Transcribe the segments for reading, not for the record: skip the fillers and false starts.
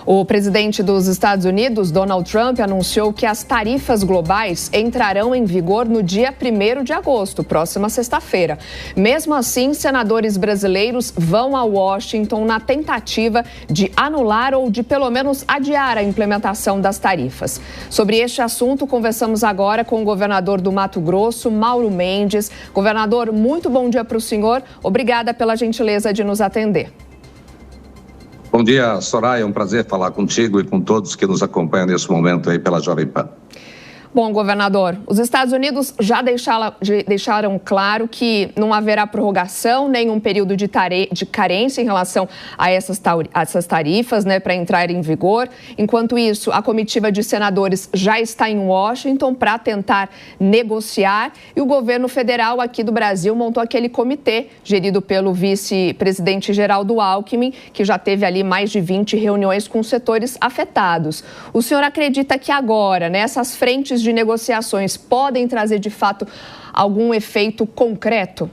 O presidente dos Estados Unidos, Donald Trump, anunciou que as tarifas globais entrarão em vigor no dia 1º de agosto, próxima sexta-feira. Mesmo assim, senadores brasileiros vão a Washington na tentativa de anular ou de pelo menos adiar a implementação das tarifas. Sobre este assunto, conversamos agora com o governador do Mato Grosso, Mauro Mendes. Governador, muito bom dia para o senhor. Obrigada pela gentileza de nos atender. Bom dia, Soraya. É um prazer falar contigo e com todos que nos acompanham nesse momento aí pela Jovem Pan. Bom, governador, os Estados Unidos já deixaram claro que não haverá prorrogação, nenhum período de carência em relação a essas tarifas, para entrar em vigor. Enquanto isso, a comitiva de senadores já está em Washington para tentar negociar e o governo federal aqui do Brasil montou aquele comitê gerido pelo vice-presidente Geraldo Alckmin, que já teve ali mais de 20 reuniões com setores afetados. O senhor acredita que agora, essas frentes de negociações podem trazer, de fato, algum efeito concreto?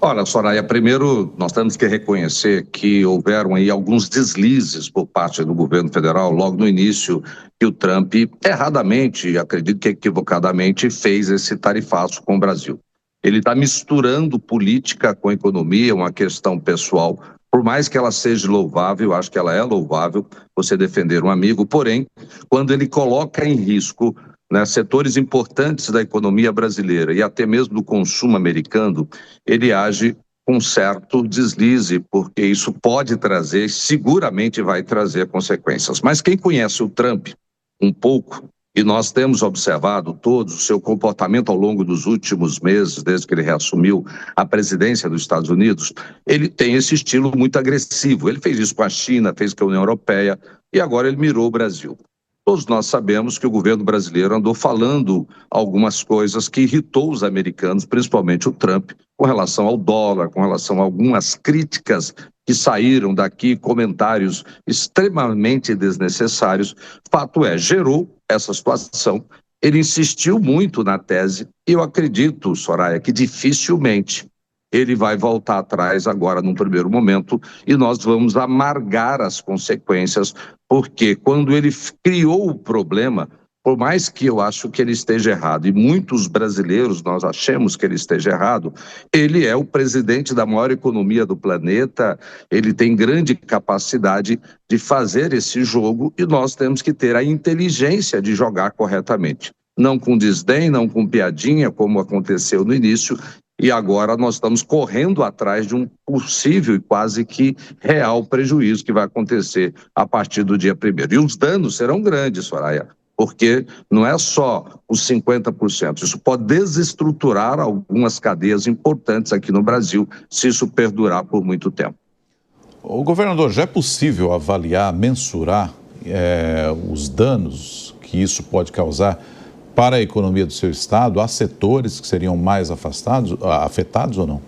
Olha, Soraya, primeiro nós temos que reconhecer que houveram aí alguns deslizes por parte do governo federal logo no início, que o Trump, erradamente, acredito que equivocadamente, fez esse tarifaço com o Brasil. Ele está misturando política com economia, uma questão pessoal. Por mais que ela seja louvável, acho que ela é louvável, você defender um amigo, porém, quando ele coloca em risco setores importantes da economia brasileira e até mesmo do consumo americano, ele age com certo deslize, porque isso pode trazer, seguramente vai trazer consequências. Mas quem conhece o Trump um pouco, e nós temos observado todos o seu comportamento ao longo dos últimos meses, desde que ele reassumiu a presidência dos Estados Unidos, ele tem esse estilo muito agressivo. Ele fez isso com a China, fez com a União Europeia e agora ele mirou o Brasil. Todos nós sabemos que o governo brasileiro andou falando algumas coisas que irritou os americanos, principalmente o Trump, com relação ao dólar, com relação a algumas críticas que saíram daqui, comentários extremamente desnecessários. Fato é, gerou essa situação. Ele insistiu muito na tese e eu acredito, Soraya, que dificilmente ele vai voltar atrás agora num primeiro momento e nós vamos amargar as consequências, porque quando ele criou o problema, por mais que eu acho que ele esteja errado, e muitos brasileiros nós achamos que ele esteja errado, ele é o presidente da maior economia do planeta, ele tem grande capacidade de fazer esse jogo e nós temos que ter a inteligência de jogar corretamente. Não com desdém, não com piadinha, como aconteceu no início, e agora nós estamos correndo atrás de um possível e quase que real prejuízo que vai acontecer a partir do dia 1º. E os danos serão grandes, Soraya, porque não é só os 50%, isso pode desestruturar algumas cadeias importantes aqui no Brasil, se isso perdurar por muito tempo. O governador, já é possível avaliar, mensurar os danos que isso pode causar para a economia do seu estado? Há setores que seriam mais afetados ou não?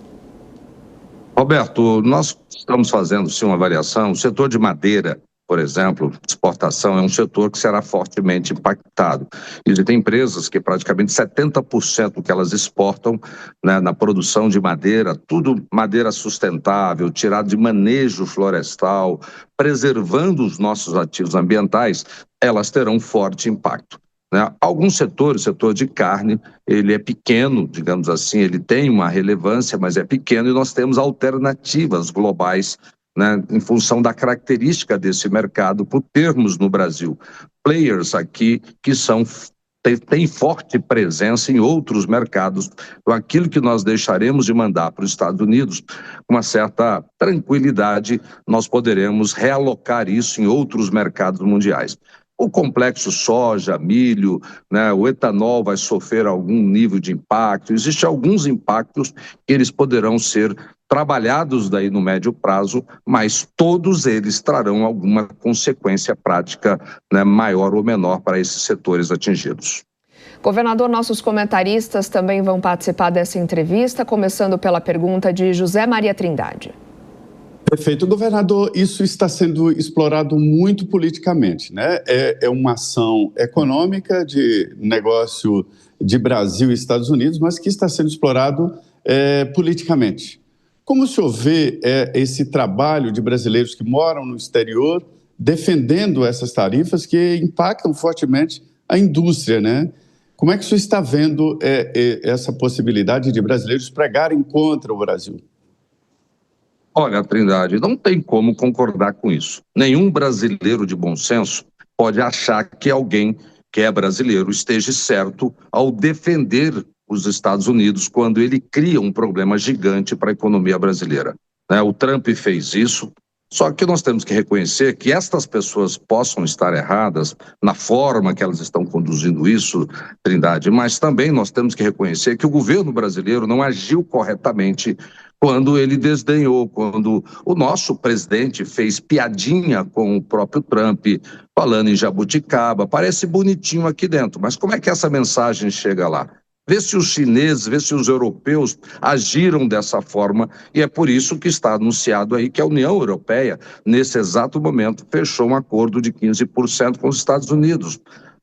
Roberto, nós estamos fazendo sim uma avaliação. O setor de madeira, por exemplo, exportação, é um setor que será fortemente impactado. Existem empresas que praticamente 70% que elas exportam na produção de madeira, tudo madeira sustentável, tirado de manejo florestal, preservando os nossos ativos ambientais, elas terão forte impacto. Alguns setores, o setor de carne, ele é pequeno, digamos assim, ele tem uma relevância, mas é pequeno e nós temos alternativas globais, em função da característica desse mercado, por termos no Brasil players aqui que têm forte presença em outros mercados. Então, aquilo que nós deixaremos de mandar para os Estados Unidos, com uma certa tranquilidade, nós poderemos realocar isso em outros mercados mundiais. O complexo soja, milho, o etanol vai sofrer algum nível de impacto. Existem alguns impactos que eles poderão ser trabalhados daí no médio prazo, mas todos eles trarão alguma consequência prática, maior ou menor para esses setores atingidos. Governador, nossos comentaristas também vão participar dessa entrevista, começando pela pergunta de José Maria Trindade. Perfeito. Governador, isso está sendo explorado muito politicamente, É uma ação econômica de negócio de Brasil e Estados Unidos, mas que está sendo explorado politicamente. Como o senhor vê esse trabalho de brasileiros que moram no exterior defendendo essas tarifas que impactam fortemente a indústria, né? Como é que o senhor está vendo essa possibilidade de brasileiros pregarem contra o Brasil? Olha, Trindade, não tem como concordar com isso. Nenhum brasileiro de bom senso pode achar que alguém que é brasileiro esteja certo ao defender os Estados Unidos quando ele cria um problema gigante para a economia brasileira. Né? O Trump fez isso, só que nós temos que reconhecer que estas pessoas possam estar erradas na forma que elas estão conduzindo isso, Trindade, mas também nós temos que reconhecer que o governo brasileiro não agiu corretamente quando ele desdenhou, quando o nosso presidente fez piadinha com o próprio Trump, falando em jabuticaba. Parece bonitinho aqui dentro, mas como é que essa mensagem chega lá? Vê se os chineses, vê se os europeus agiram dessa forma, e é por isso que está anunciado aí que a União Europeia, nesse exato momento, fechou um acordo de 15% com os Estados Unidos.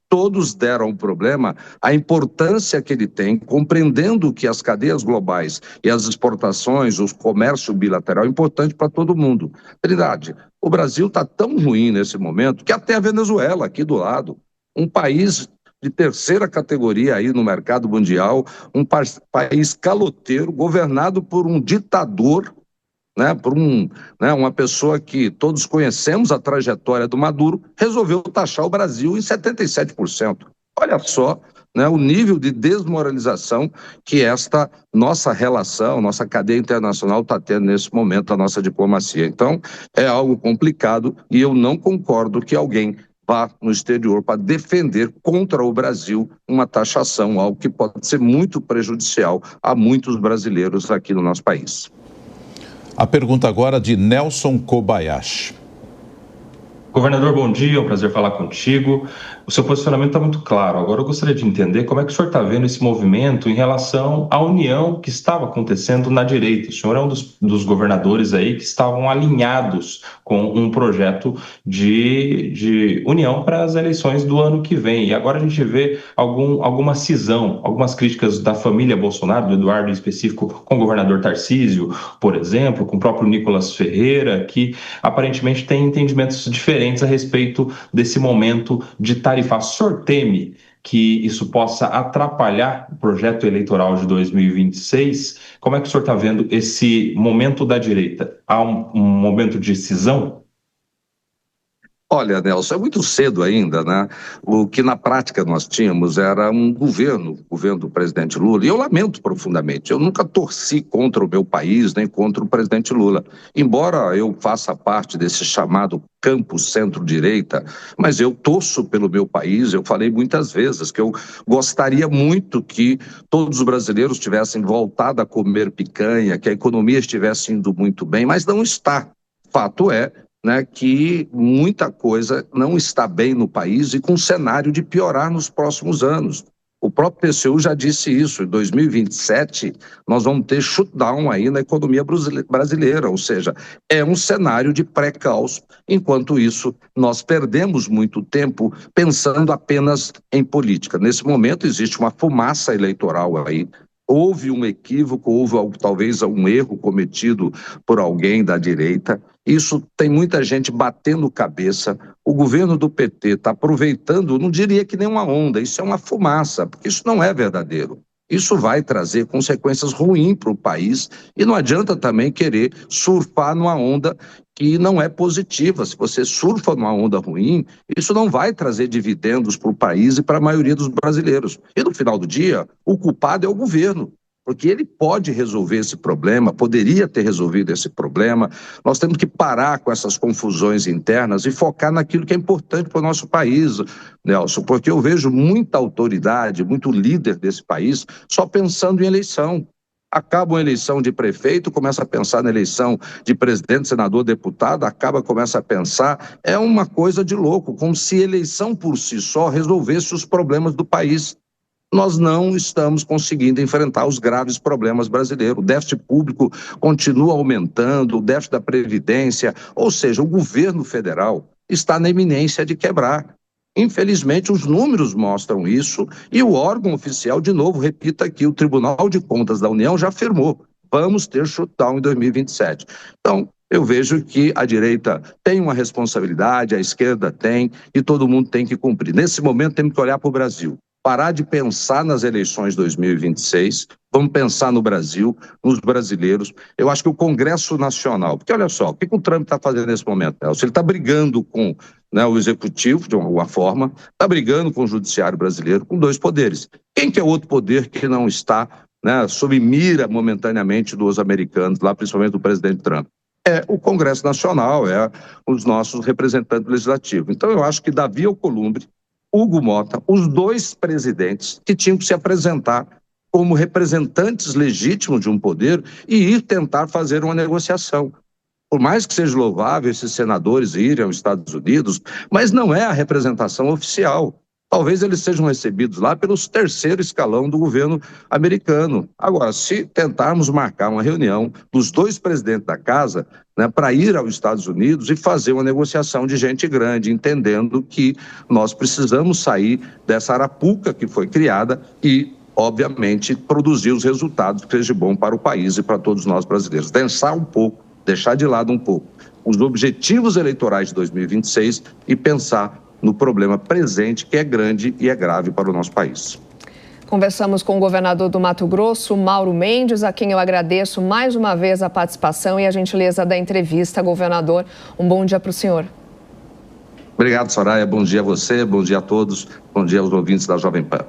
Todos deram ao problema a importância que ele tem, compreendendo que as cadeias globais e as exportações, o comércio bilateral é importante para todo mundo. Trindade, o Brasil está tão ruim nesse momento que até a Venezuela, aqui do lado, um país de terceira categoria aí no mercado mundial, um país caloteiro, governado por um ditador, né, por uma pessoa que todos conhecemos a trajetória do Maduro, resolveu taxar o Brasil em 77%. Olha só, né, o nível de desmoralização que esta nossa relação, nossa cadeia internacional está tendo nesse momento, a nossa diplomacia. Então, é algo complicado e eu não concordo que alguém vá no exterior para defender contra o Brasil uma taxação, algo que pode ser muito prejudicial a muitos brasileiros aqui no nosso país. A pergunta agora de Nelson Kobayashi. Governador, bom dia, é um prazer falar contigo. O seu posicionamento está muito claro. Agora eu gostaria de entender como é que o senhor está vendo esse movimento em relação à união que estava acontecendo na direita. O senhor é um dos governadores aí que estavam alinhados com um projeto de união para as eleições do ano que vem. E agora a gente vê alguma cisão, algumas críticas da família Bolsonaro, do Eduardo em específico, com o governador Tarcísio, por exemplo, com o próprio Nicolas Ferreira, que aparentemente tem entendimentos diferentes a respeito desse momento de tarifar. O senhor teme que isso possa atrapalhar o projeto eleitoral de 2026? Como é que o senhor está vendo esse momento da direita? Há um momento de cisão? Olha, Nelson, é muito cedo ainda, né? O que na prática nós tínhamos era um governo do presidente Lula, e eu lamento profundamente, eu nunca torci contra o meu país, nem contra o presidente Lula, embora eu faça parte desse chamado campo centro-direita, mas eu torço pelo meu país. Eu falei muitas vezes que eu gostaria muito que todos os brasileiros tivessem voltado a comer picanha, que a economia estivesse indo muito bem, mas não está. Fato é, né, que muita coisa não está bem no país e com cenário de piorar nos próximos anos. O próprio TCU já disse isso, em 2027 nós vamos ter shutdown aí na economia brasileira, ou seja, é um cenário de pré-caos. Enquanto isso, nós perdemos muito tempo pensando apenas em política. Nesse momento existe uma fumaça eleitoral aí. Houve um equívoco, houve talvez um erro cometido por alguém da direita. Isso tem muita gente batendo cabeça. O governo do PT está aproveitando, não diria que nem uma onda, isso é uma fumaça, porque isso não é verdadeiro. Isso vai trazer consequências ruins para o país e não adianta também querer surfar numa onda que não é positiva. Se você surfa numa onda ruim, isso não vai trazer dividendos para o país e para a maioria dos brasileiros. E no final do dia, o culpado é o governo, porque ele pode resolver esse problema, poderia ter resolvido esse problema. Nós temos que parar com essas confusões internas e focar naquilo que é importante para o nosso país, Nelson, porque eu vejo muita autoridade, muito líder desse país só pensando em eleição. Acaba uma eleição de prefeito, começa a pensar na eleição de presidente, senador, deputado, começa a pensar, é uma coisa de louco, como se eleição por si só resolvesse os problemas do país. Nós não estamos conseguindo enfrentar os graves problemas brasileiros. O déficit público continua aumentando, o déficit da Previdência, ou seja, o governo federal está na iminência de quebrar. Infelizmente, os números mostram isso e o órgão oficial, de novo, repito aqui, o Tribunal de Contas da União já afirmou vamos ter shutdown em 2027. Então, eu vejo que a direita tem uma responsabilidade, a esquerda tem, e todo mundo tem que cumprir. Nesse momento, temos que olhar para o Brasil. Parar de pensar nas eleições de 2026, vamos pensar no Brasil, nos brasileiros. Eu acho que o Congresso Nacional, porque olha só, o que o Trump está fazendo nesse momento, Nelson? Ele está brigando com, né, o Executivo, de alguma forma, está brigando com o Judiciário brasileiro, com dois poderes. Quem que é outro poder que não está, né, sob mira momentaneamente dos americanos, lá principalmente do presidente Trump? É o Congresso Nacional, é os nossos representantes legislativos. Então, eu acho que Davi Alcolumbre, Hugo Mota, os dois presidentes que tinham que se apresentar como representantes legítimos de um poder e ir tentar fazer uma negociação. Por mais que seja louvável esses senadores irem aos Estados Unidos, mas não é a representação oficial. Talvez eles sejam recebidos lá pelos terceiro escalão do governo americano. Agora, se tentarmos marcar uma reunião dos dois presidentes da casa, né, para ir aos Estados Unidos e fazer uma negociação de gente grande, entendendo que nós precisamos sair dessa arapuca que foi criada e, obviamente, produzir os resultados que sejam bons para o país e para todos nós brasileiros. Pensar um pouco, deixar de lado um pouco os objetivos eleitorais de 2026 e pensar no problema presente, que é grande e é grave para o nosso país. Conversamos com o governador do Mato Grosso, Mauro Mendes, a quem eu agradeço mais uma vez a participação e a gentileza da entrevista, governador. Um bom dia para o senhor. Obrigado, Soraya. Bom dia a você, bom dia a todos, bom dia aos ouvintes da Jovem Pan.